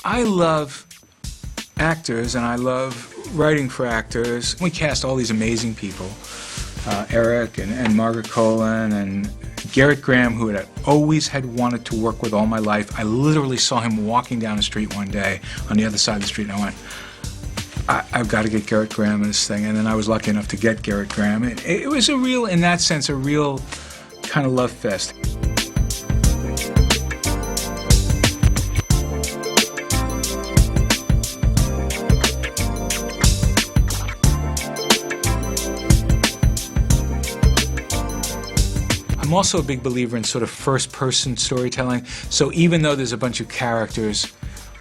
I love actors, and I love writing for actors. We cast all these amazing people, Eric and Margaret Colin and Gerrit Graham, who had always had wanted to work with all my life. I literally saw him walking down the street one day on the other side of the street, and I went, I've got to get Gerrit Graham in this thing. And then I was lucky enough to get Gerrit Graham. It was a real, in that sense, a real kind of love fest. I'm also a big believer in sort of first-person storytelling. So even though there's a bunch of characters,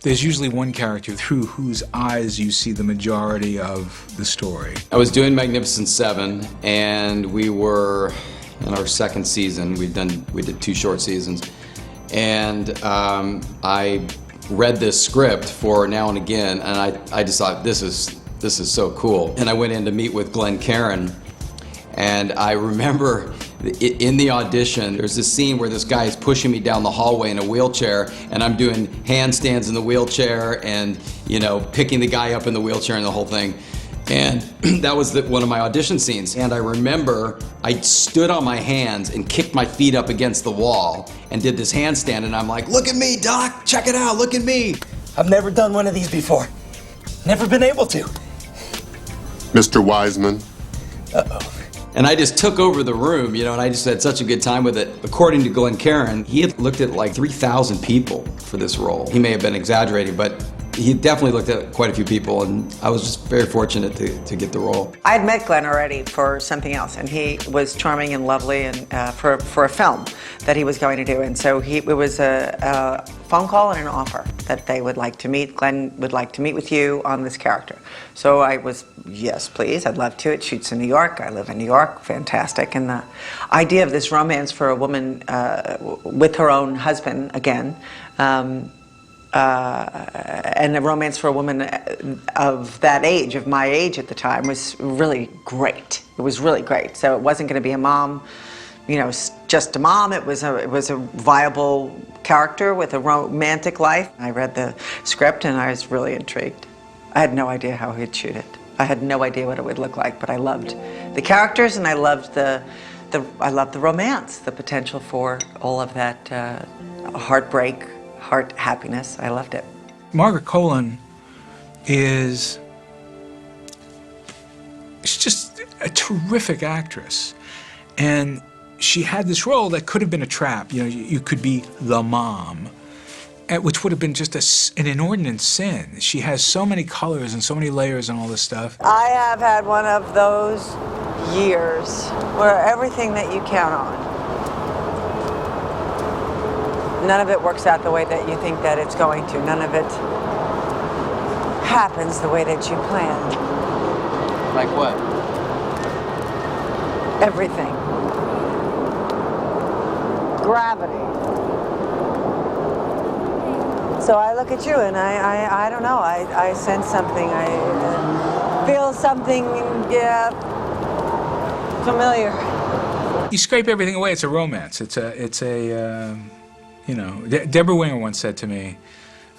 there's usually one character through whose eyes you see the majority of the story. I was doing Magnificent Seven, and we were in our second season. We did 2 short seasons, and I read this script for Now and Again, and I just thought, this is so cool. And I went in to meet with Glenn Caron, and I remember in the audition, there's this scene where this guy is pushing me down the hallway in a wheelchair, and I'm doing handstands in the wheelchair and, you know, picking the guy up in the wheelchair and the whole thing. And that was one of my audition scenes. And I remember I stood on my hands and kicked my feet up against the wall and did this handstand, and I'm like, look at me, Doc, check it out, look at me. I've never done one of these before. Never been able to. Mr. Wiseman. Uh-oh. And I just took over the room, you know, and I just had such a good time with it. According to Glenn Caron, he had looked at like 3,000 people for this role. He may have been exaggerating, but he definitely looked at quite a few people, and I was just very fortunate to get the role. I had met Glenn already for something else, and he was charming and lovely, and for a film that he was going to do. And so it was a phone call and an offer that they would like to meet. Glenn would like to meet with you on this character. So I was, yes, please, I'd love to. It shoots in New York. I live in New York. Fantastic. And the idea of this romance for a woman with her own husband, again, and a romance for a woman of that age, of my age at the time, was really great. It was really great. So it wasn't going to be a mom, you know, just a mom. It was a viable character with a romantic life. I read the script and I was really intrigued. I had no idea how he'd shoot it. I had no idea what it would look like, but I loved the characters, and I loved the romance, the potential for all of that heartbreak, heart happiness. I loved it. Margaret Colin she's just a terrific actress, and she had this role that could have been a trap. You know, you could be the mom, which would have been just an inordinate sin. She has so many colors and so many layers and all this stuff. I have had one of those years where everything that you count on, none of it works out the way that you think that it's going to. None of it happens the way that you planned. Like what? Everything. Gravity. So I look at you and I don't know, I sense something, I feel something, yeah, familiar. You scrape everything away, it's a romance. It's a you know, Deborah Winger once said to me,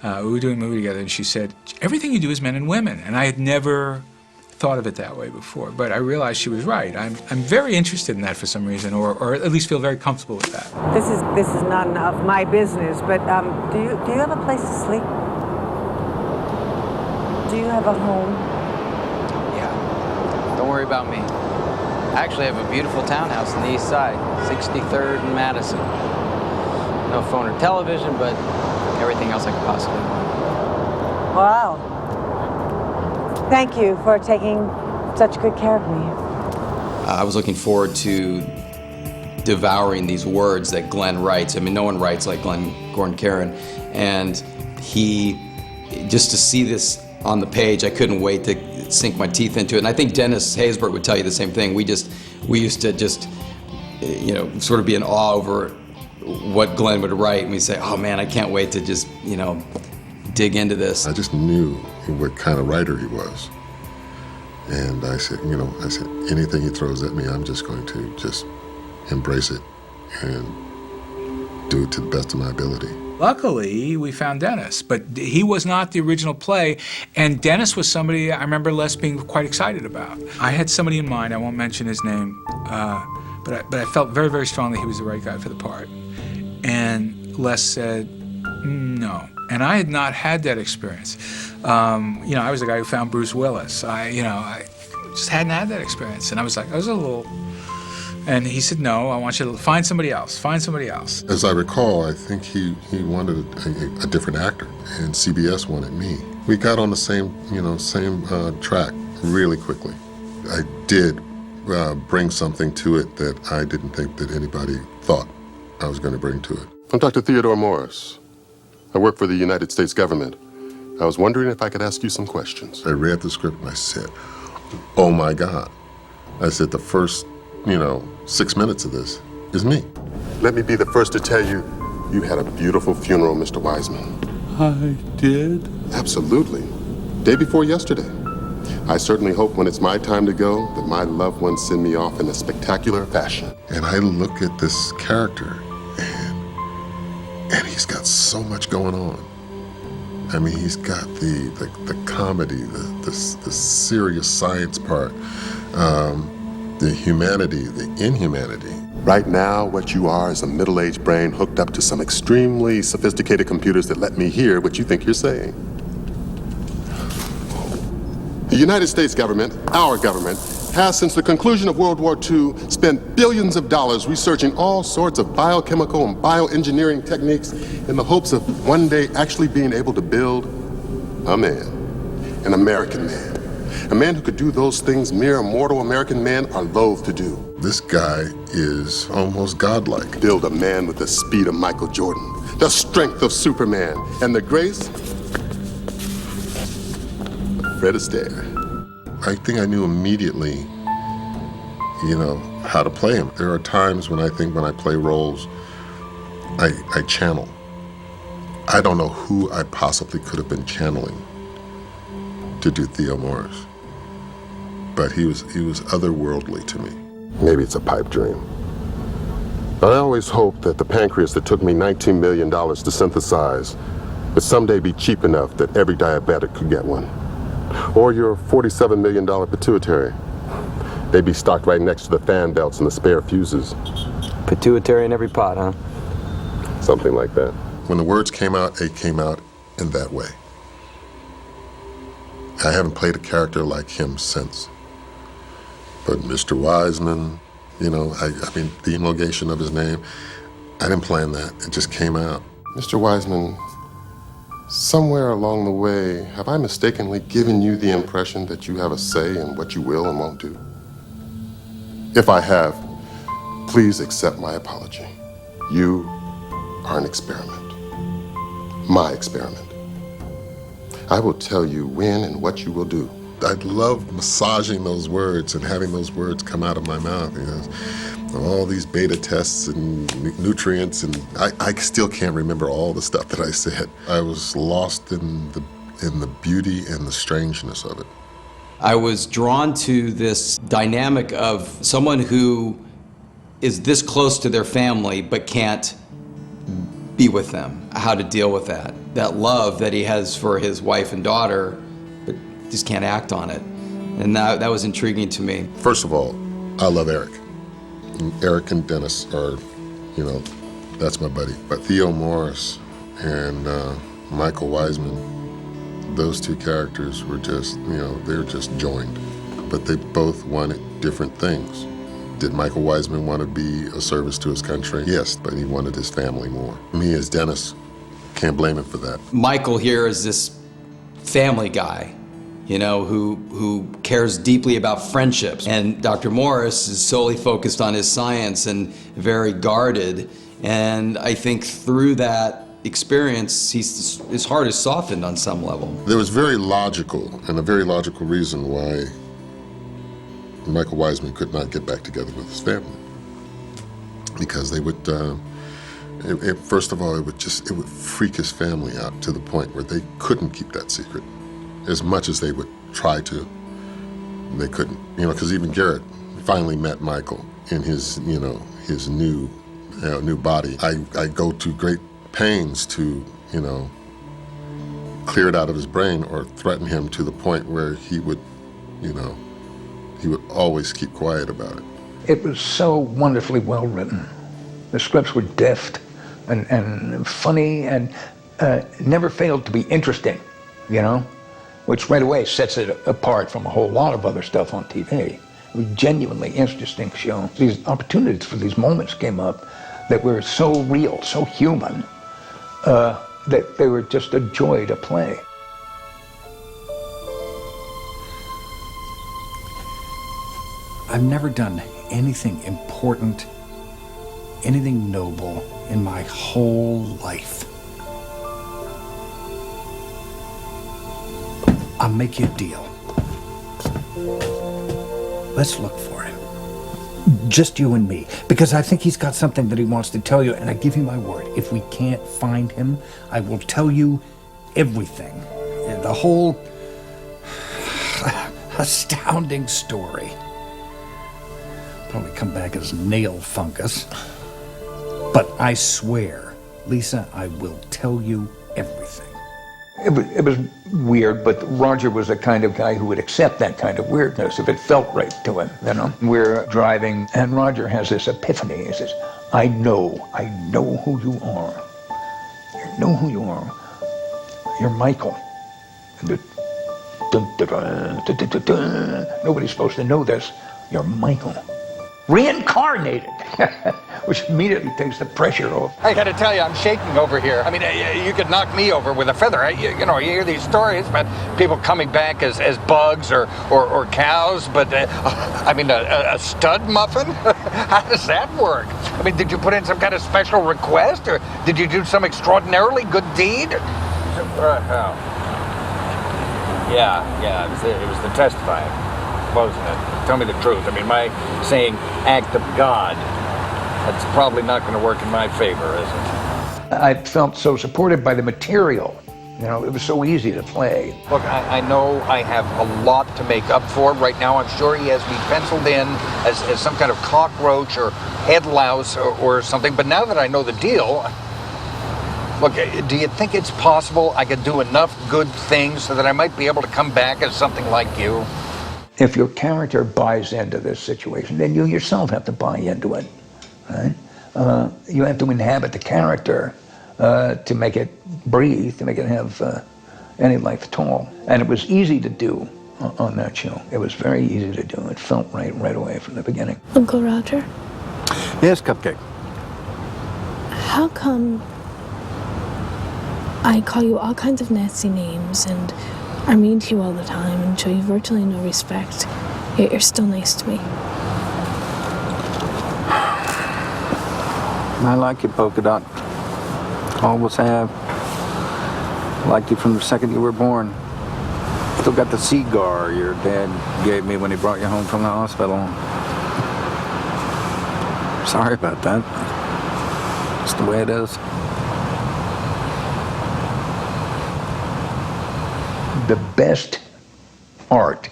we were doing a movie together, and she said, everything you do is men and women. And I had never thought of it that way before, but I realized she was right. I'm very interested in that for some reason, or at least feel very comfortable with that. This is not of my business, but do you have a place to sleep? Do you have a home? Yeah. Don't worry about me. I actually have a beautiful townhouse on the east side, 63rd and Madison. No phone or television, but everything else I could possibly want. Wow. Thank you for taking such good care of me. I was looking forward to devouring these words that Glenn writes. I mean, no one writes like Glenn Gordon Caron. And just to see this on the page, I couldn't wait to sink my teeth into it. And I think Dennis Haysbert would tell you the same thing. We used to just, you know, sort of be in awe over what Glenn would write, and we'd say, oh man, I can't wait to just, you know, dig into this. I just knew what kind of writer he was. And I said, anything he throws at me, I'm just going to just embrace it and do it to the best of my ability. Luckily, we found Dennis, but he was not the original play, and Dennis was somebody I remember Les being quite excited about. I had somebody in mind, I won't mention his name, but I felt very, very strongly he was the right guy for the part. And Les said, no. And I had not had that experience. I was the guy who found Bruce Willis. I just hadn't had that experience. And I was a little, and he said, no, I want you to find somebody else, find somebody else. As I recall, I think he wanted a different actor, and CBS wanted me. We got on the same track really quickly. I did bring something to it that I didn't think that anybody thought I was going to bring to it. I'm Dr. Theodore Morris. I work for the United States government. I was wondering if I could ask you some questions. I read the script and I said, oh my God. I said, the first 6 minutes of this is me. Let me be the first to tell you, you had a beautiful funeral, Mr. Wiseman. I did? Absolutely. Day before yesterday. I certainly hope when it's my time to go that my loved ones send me off in a spectacular fashion. And I look at this character and he's got so much going on. I mean, he's got the comedy, the serious science part, the humanity, the inhumanity. Right now, what you are is a middle-aged brain hooked up to some extremely sophisticated computers that let me hear what you think you're saying. The United States government, our government, has since the conclusion of World War II spent billions of dollars researching all sorts of biochemical and bioengineering techniques in the hopes of one day actually being able to build a man, an American man. A man who could do those things mere mortal American men are loath to do. This guy is almost godlike. Build a man with the speed of Michael Jordan, the strength of Superman, and the grace of Fred Astaire. I think I knew immediately, how to play him. There are times when I think when I play roles, I channel. I don't know who I possibly could have been channeling to do Theo Morris, but he was otherworldly to me. Maybe it's a pipe dream. I always hoped that the pancreas that took me $19 million to synthesize would someday be cheap enough that every diabetic could get one. Or your $47 million pituitary. They'd be stocked right next to the fan belts and the spare fuses. Pituitary in every pot, huh? Something like that. When the words came out, it came out in that way. I haven't played a character like him since. But Mr. Wiseman, I mean, the elongation of his name, I didn't plan that. It just came out. Mr. Wiseman, somewhere along the way, have I mistakenly given you the impression that you have a say in what you will and won't do? If I have, please accept my apology. You are an experiment. My experiment. I will tell you when and what you will do. I love massaging those words and having those words come out of my mouth. All these beta tests and nutrients, and I still can't remember all the stuff that I said. I was lost in the beauty and the strangeness of it. I was drawn to this dynamic of someone who is this close to their family but can't be with them, how to deal with that. That love that he has for his wife and daughter, but just can't act on it. And that was intriguing to me. First of all, I love Eric. Eric and Dennis are, that's my buddy. But Theo Morris and Michael Wiseman, those two characters were just, they're just joined. But they both wanted different things. Did Michael Wiseman want to be a service to his country? Yes, but he wanted his family more. Me as Dennis, can't blame him for that. Michael here is this family guy, who cares deeply about friendships. And Dr. Morris is solely focused on his science and very guarded. And I think through that experience, his heart is softened on some level. There was a very logical reason why Michael Wiseman could not get back together with his family. Because they would, first of all, it would freak his family out to the point where they couldn't keep that secret. As much as they would try to, they couldn't. Because even Gerrit finally met Michael in his, his new body. I go to great pains to, you know, clear it out of his brain or threaten him to the point where he would, you know, he would always keep quiet about it. It was so wonderfully well written. The scripts were deft and funny and never failed to be interesting, you know, which right away sets it apart from a whole lot of other stuff on TV. It was a genuinely interesting show. These opportunities for these moments came up that were so real, so human, that they were just a joy to play. I've never done anything important, anything noble in my whole life. I'll make you a deal. Let's look for him. Just you and me, because I think he's got something that he wants to tell you, and I give you my word, if we can't find him, I will tell you everything. The whole astounding story. Probably come back as nail fungus. But I swear, Lisa, I will tell you everything. It was weird, but Roger was the kind of guy who would accept that kind of weirdness if it felt right to him, you know? We're driving, and Roger has this epiphany. He says, I know who you are. I know who you are. You're Michael. And nobody's supposed to know this. You're Michael. Reincarnated, which immediately takes the pressure off. I gotta tell you, I'm shaking over here. I mean, you could knock me over with a feather. You know, you hear these stories about people coming back as bugs or cows, but I mean, a stud muffin? How does that work? I mean, did you put in some kind of special request, or did you do some extraordinarily good deed? Yeah, it was the testifying, wasn't it? Tell me the truth. I mean, my saying act of God, that's probably not going to work in my favor, is it? I felt so supported by the material. You know, it was so easy to play. Look, I know I have a lot to make up for. Right now, I'm sure he has me penciled in as some kind of cockroach or head louse or something. But now that I know the deal, look, do you think it's possible I could do enough good things so that I might be able to come back as something like you? If your character buys into this situation, then you yourself have to buy into it, right? You have to inhabit the character to make it breathe, to make it have any life at all. And it was easy to do on that show. It was very easy to do. It felt right away from the beginning. Uncle Roger? Yes, Cupcake. How come I call you all kinds of nasty names and are mean to you all the time and show you virtually no respect, yet you're still nice to me? I like you, Polka Dot. Always have. Liked you from the second you were born. Still got the cigar your dad gave me when he brought you home from the hospital. Sorry about that. It's the way it is. The best art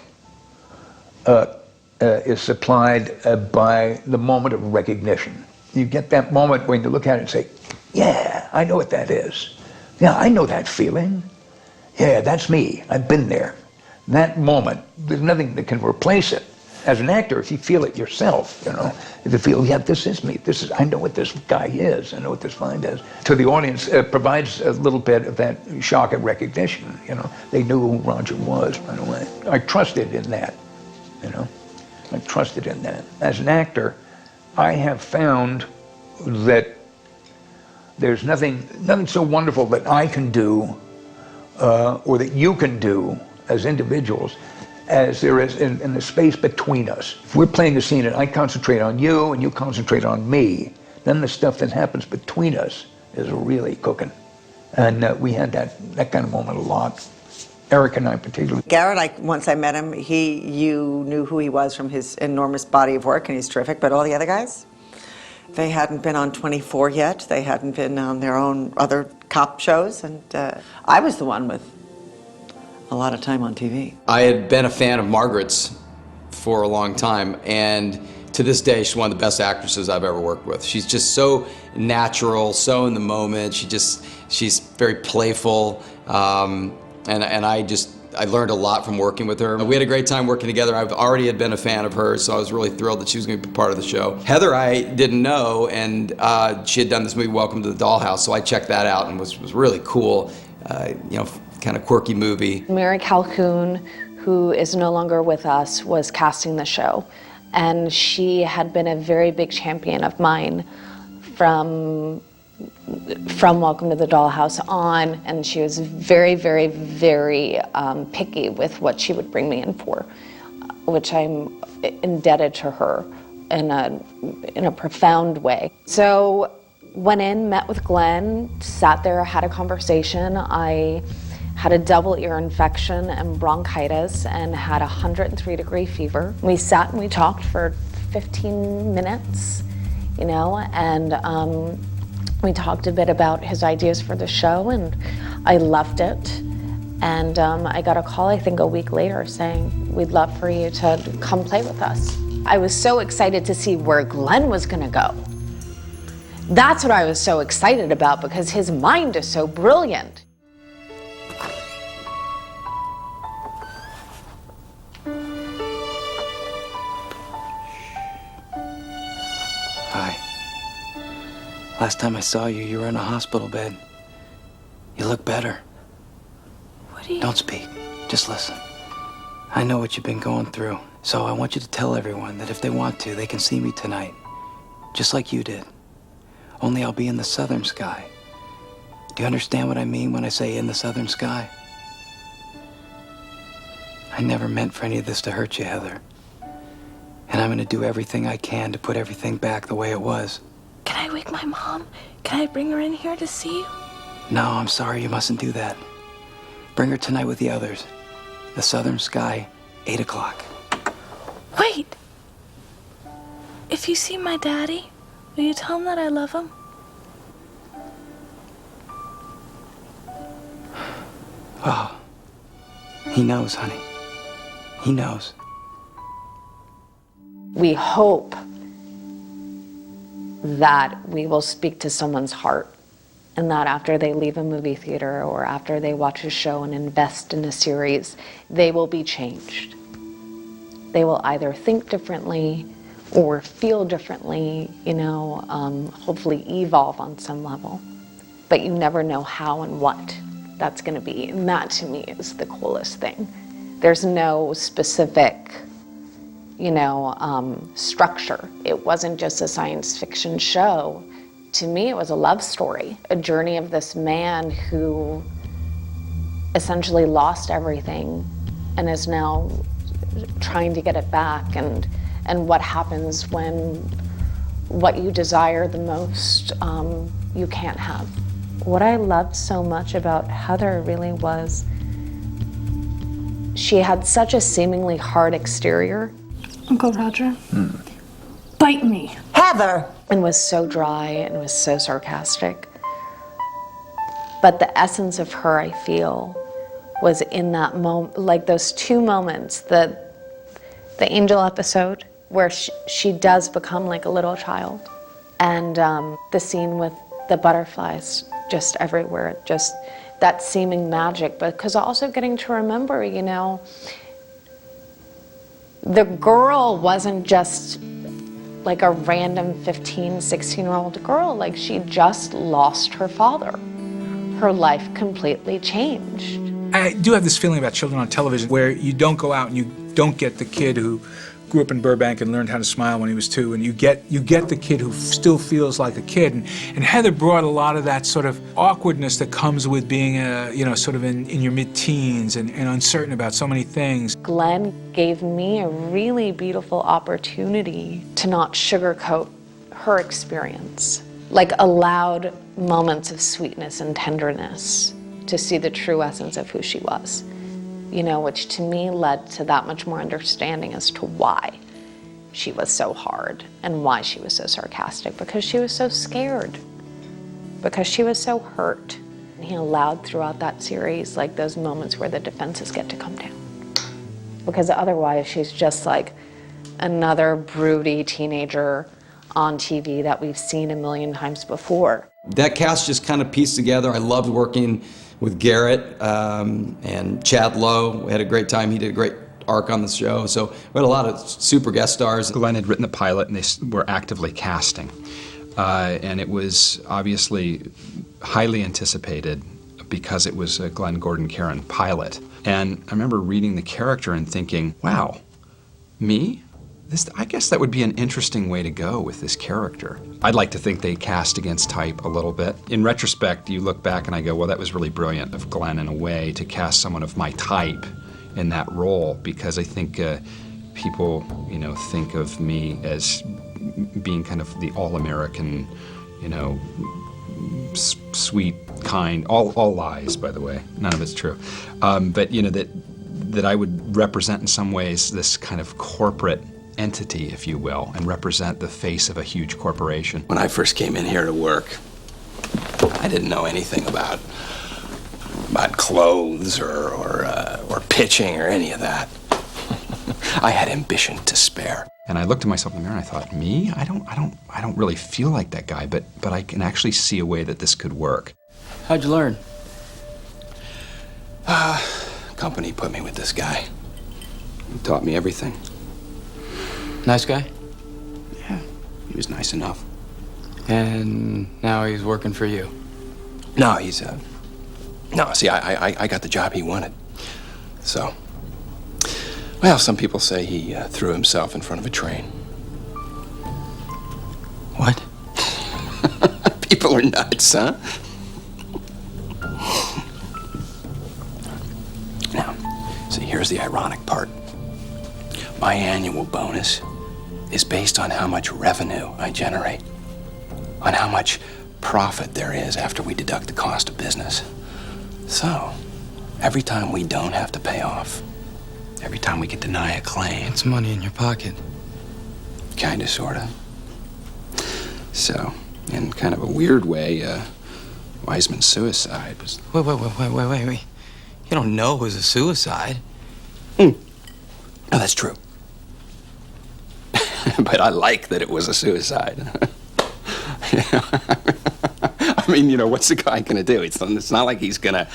is supplied by the moment of recognition. You get that moment when you look at it and say, yeah, I know what that is. Yeah, I know that feeling. Yeah, that's me. I've been there. That moment, there's nothing that can replace it. As an actor, if you feel it yourself, you know, if you feel, yeah, this is me. I know what this guy is. I know what this find is. To the audience, it provides a little bit of that shock of recognition. You know, they knew who Roger was right away. I trusted in that. You know, I trusted in that. As an actor, I have found that there's nothing so wonderful that I can do or that you can do as individuals as there is in the space between us. If we're playing a scene and I concentrate on you and you concentrate on me, then the stuff that happens between us is really cooking. And we had that kind of moment a lot. Eric and I particularly. Gerrit, once I met him, you knew who he was from his enormous body of work, and he's terrific, but all the other guys, they hadn't been on 24 yet. They hadn't been on their own other cop shows, and I was the one with a lot of time on TV. I had been a fan of Margaret's for a long time, and To this day, she's one of the best actresses I've ever worked with. She's just so natural, so in the moment. She's very playful, and I learned a lot from working with her. We had a great time working together. I've already had been a fan of hers, so I was really thrilled that she was going to be part of the show. Heather, I didn't know, and she had done this movie, Welcome to the Dollhouse, so I checked that out and was really cool. You know, kind of quirky movie. Mary Calhoun, who is no longer with us, was casting the show. And she had been a very big champion of mine from Welcome to the Dollhouse on, and she was very, very, very picky with what she would bring me in for, which I'm indebted to her in a profound way. So went in, met with Glenn, sat there, had a conversation. I had a double ear infection and bronchitis and had 103-degree fever. We sat and we talked for 15 minutes, you know, and we talked a bit about his ideas for the show, and I loved it. And I got a call, I think, a week later saying, we'd love for you to come play with us. I was so excited to see where Glenn was gonna go. That's what I was so excited about, because his mind is so brilliant. Hi. Last time I saw you, you were in a hospital bed. You look better. What do you... Don't speak. Just listen. I know what you've been going through, so I want you to tell everyone that if they want to, they can see me tonight. Just like you did. Only I'll be in the southern sky. Do you understand what I mean when I say in the southern sky? I never meant for any of this to hurt you, Heather. And I'm gonna do everything I can to put everything back the way it was. Can I wake my mom? Can I bring her in here to see you? No, I'm sorry, you mustn't do that. Bring her tonight with the others. The southern sky, 8 o'clock. Wait! If you see my daddy, will you tell him that I love him? Oh, he knows, honey. He knows. We hope that we will speak to someone's heart, and that after they leave a movie theater or after they watch a show and invest in a series, they will be changed. They will either think differently or feel differently, you know, hopefully evolve on some level. But you never know how and what that's going to be, and that to me is the coolest thing. There's no specific, you know, structure. It wasn't just a science fiction show. To me, it was a love story, a journey of this man who essentially lost everything and is now trying to get it back, and what happens when what you desire the most you can't have. What I loved so much about Heather really was she had such a seemingly hard exterior. Uncle Roger, bite me. Heather! And was so dry and was so sarcastic. But the essence of her, I feel, was in that moment, like those two moments, the angel episode where she does become like a little child, and the scene with the butterflies just everywhere, just that seeming magic, but because also getting to remember, you know, the girl wasn't just like a random 15, 16-year-old girl. Like, she just lost her father. Her life completely changed. I do have this feeling about children on television where you don't go out and you don't get the kid who grew up in Burbank and learned how to smile when he was 2, and you get the kid who still feels like a kid. And Heather brought a lot of that sort of awkwardness that comes with being you know, sort of in your mid-teens and uncertain about so many things. Glenn gave me a really beautiful opportunity to not sugarcoat her experience, like allowed moments of sweetness and tenderness to see the true essence of who she was. You know, which to me led to that much more understanding as to why she was so hard and why she was so sarcastic, because she was so scared, because she was so hurt. And he allowed throughout that series like those moments where the defenses get to come down, because otherwise she's just like another broody teenager on TV that we've seen a million times before. That cast just kind of pieced together. I loved working with Gerrit and Chad Lowe. We had a great time. He did a great arc on the show. So we had a lot of super guest stars. Glenn had written the pilot, and they were actively casting. And it was obviously highly anticipated because it was a Glenn Gordon Caron pilot. And I remember reading the character and thinking, wow, me? I guess that would be an interesting way to go with this character. I'd like to think they cast against type a little bit. In retrospect, you look back and I go, well, that was really brilliant of Glenn in a way to cast someone of my type in that role, because I think people, think of me as being kind of the all-American, sweet, kind, all lies, by the way. None of it's true. But, that I would represent in some ways this kind of corporate entity, if you will, and represent the face of a huge corporation. When I first came in here to work, I didn't know anything about clothes or pitching or any of that. I had ambition to spare. And I looked at myself in the mirror and I thought, me? I don't really feel like that guy, but I can actually see a way that this could work. How'd you learn? Company put me with this guy. He taught me everything. Nice guy? Yeah, he was nice enough. And now he's working for you? No, see, I got the job he wanted. So, well, some people say he threw himself in front of a train. What? People are nuts, huh? Now, see, here's the ironic part. My annual bonus is based on how much revenue I generate, on how much profit there is after we deduct the cost of business. So, every time we don't have to pay off, every time we can deny a claim... It's money in your pocket. Kinda, sorta. So, in kind of a weird way, Wiseman's suicide was... Wait. You don't know it was a suicide. No, that's true. But I like that it was a suicide. I mean, what's the guy gonna do? It's not like he's gonna,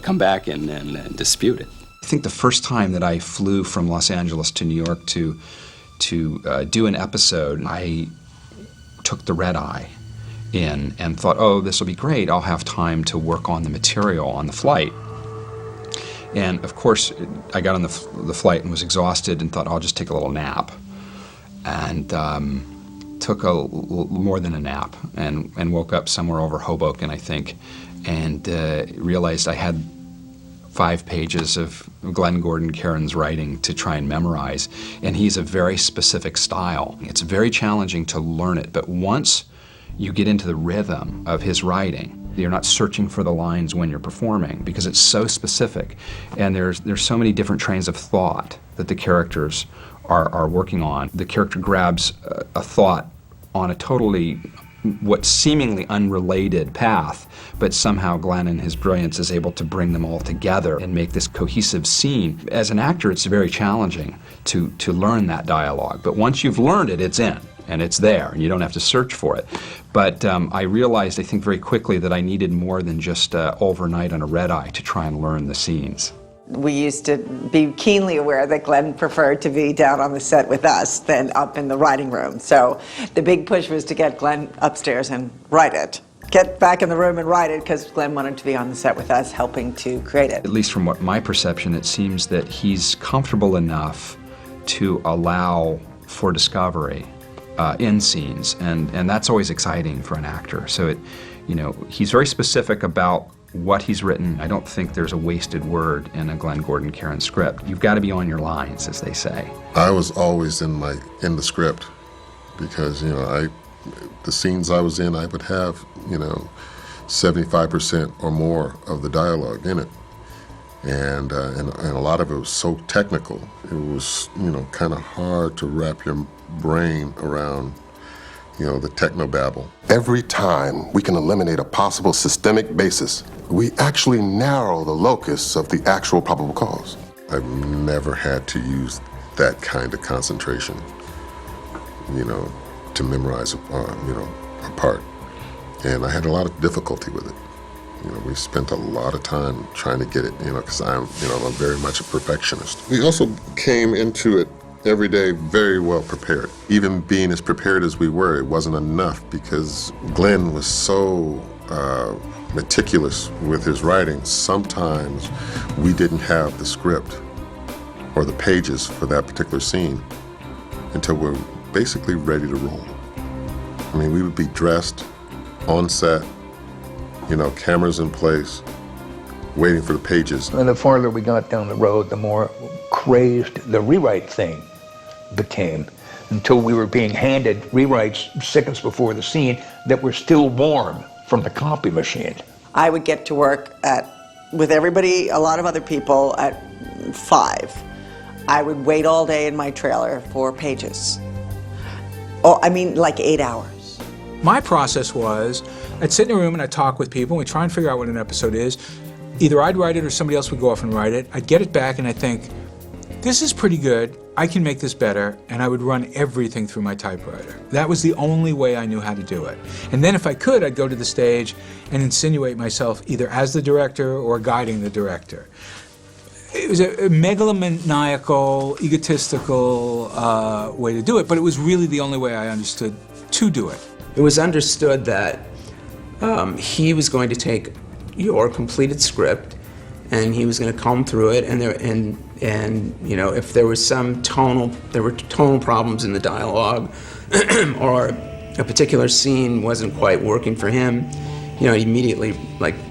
come back and dispute it. I think the first time that I flew from Los Angeles to New York to do an episode, I took the red eye in and thought, oh, this will be great. I'll have time to work on the material on the flight. And of course, I got on the flight and was exhausted and thought, I'll just take a little nap. And took more than a nap and woke up somewhere over Hoboken, I think, and realized I had 5 pages of Glenn Gordon Caron's writing to try and memorize. And he's a very specific style. It's very challenging to learn it, but once you get into the rhythm of his writing, you're not searching for the lines when you're performing because it's so specific. And there's so many different trains of thought that the characters are working on. The character grabs a thought on a totally, what seemingly unrelated path, but somehow Glenn in his brilliance is able to bring them all together and make this cohesive scene. As an actor, it's very challenging to learn that dialogue, but once you've learned it, it's in, and it's there, and you don't have to search for it. But I realized, I think very quickly, that I needed more than just overnight on a red eye to try and learn the scenes. We used to be keenly aware that Glenn preferred to be down on the set with us than up in the writing room. So the big push was to get Glenn upstairs and write it. Get back in the room and write it, because Glenn wanted to be on the set with us, helping to create it. At least from what my perception, it seems that he's comfortable enough to allow for discovery in scenes, and that's always exciting for an actor. So he's very specific about what he's written. I don't think there's a wasted word in a Glenn Gordon Caron script. You've got to be on your lines, as they say. I was always in the script because the scenes I was in, I would have 75% or more of the dialogue in it, and a lot of it was so technical. It was kind of hard to wrap your brain around the technobabble. Every time we can eliminate a possible systemic basis, we actually narrow the locus of the actual probable cause. I've never had to use that kind of concentration to memorize, a part. And I had a lot of difficulty with it. We spent a lot of time trying to get it, because I'm very much a perfectionist. We also came into it every day very well prepared. Even being as prepared as we were, it wasn't enough because Glenn was so meticulous with his writing. Sometimes we didn't have the script or the pages for that particular scene until we're basically ready to roll. I mean, we would be dressed on set, cameras in place, waiting for the pages. And the farther we got down the road, the more crazed the rewrite thing became, until we were being handed rewrites seconds before the scene that were still warm from the copy machine. I would get to work with everybody, a lot of other people, at 5. I would wait all day in my trailer for pages. Like 8 hours. My process was, I'd sit in a room and I'd talk with people, and we'd try and figure out what an episode is. Either I'd write it or somebody else would go off and write it. I'd get it back and I'd think, this is pretty good, I can make this better, and I would run everything through my typewriter. That was the only way I knew how to do it. And then if I could, I'd go to the stage and insinuate myself either as the director or guiding the director. It was a megalomaniacal, egotistical way to do it, but it was really the only way I understood to do it. It was understood that he was going to take your completed script and he was going to comb through it, and if there was there were tonal problems in the dialogue, or a particular scene wasn't quite working for him, he'd immediately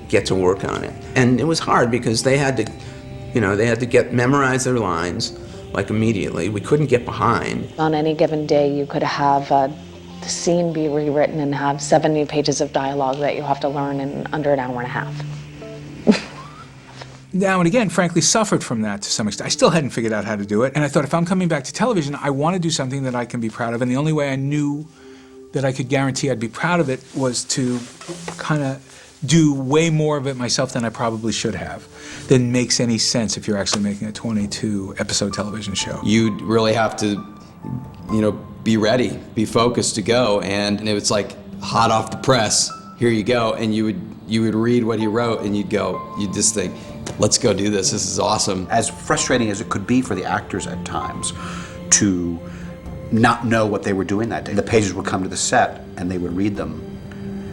get to work on it. And it was hard because they had to memorize their lines immediately. We couldn't get behind. On any given day, you could have the scene be rewritten and have 70 pages of dialogue that you have to learn in under an hour and a half. Now and again, frankly, suffered from that to some extent. I still hadn't figured out how to do it, and I thought, if I'm coming back to television, I want to do something that I can be proud of, and the only way I knew that I could guarantee I'd be proud of it was to kind of do way more of it myself than I probably should have, than makes any sense if you're actually making a 22-episode television show. You'd really have to, be ready, be focused to go, and it was like hot off the press, here you go, and you would read what he wrote, and you'd just think, let's go do this, this is awesome. As frustrating as it could be for the actors at times to not know what they were doing that day. The pages would come to the set and they would read them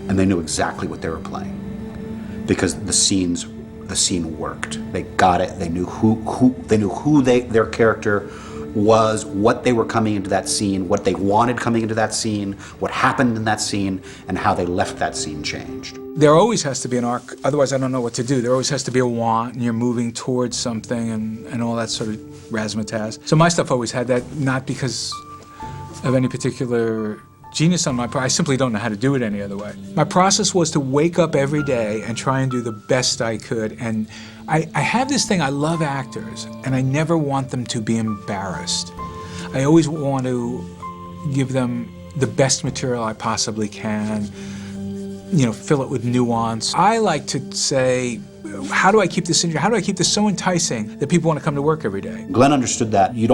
and they knew exactly what they were playing because the scene worked. They got it, they knew who their character was, what they were coming into that scene, what they wanted coming into that scene, what happened in that scene, and how they left that scene changed. There always has to be an arc, otherwise I don't know what to do. There always has to be a want, and you're moving towards something, and all that sort of razzmatazz. So my stuff always had that, not because of any particular genius on my part. I simply don't know how to do it any other way. My process was to wake up every day and try and do the best I could, and I have this thing, I love actors, and I never want them to be embarrassed. I always want to give them the best material I possibly can, fill it with nuance. I like to say, how do I keep this interesting? How do I keep this so enticing that people want to come to work every day? Glenn understood that you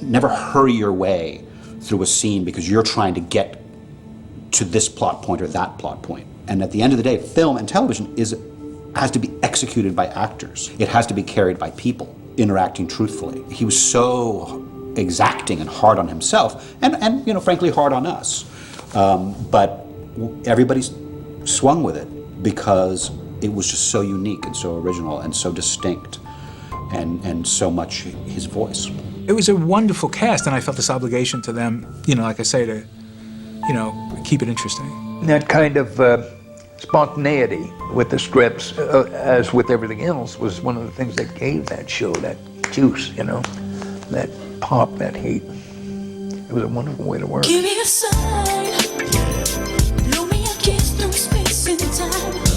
never hurry your way through a scene because you're trying to get to this plot point or that plot point. And at the end of the day, film and television has to be executed by actors. It has to be carried by people interacting truthfully. He was so exacting and hard on himself, and frankly hard on us. But everybody swung with it because it was just so unique and so original and so distinct and so much his voice. It was a wonderful cast, and I felt this obligation to them, like I say, to, keep it interesting. That kind of spontaneity with the scripts, as with everything else, was one of the things that gave that show that juice, that pop, that heat. It was a wonderful way to work. Give me a sign, blow me a kiss through space and time.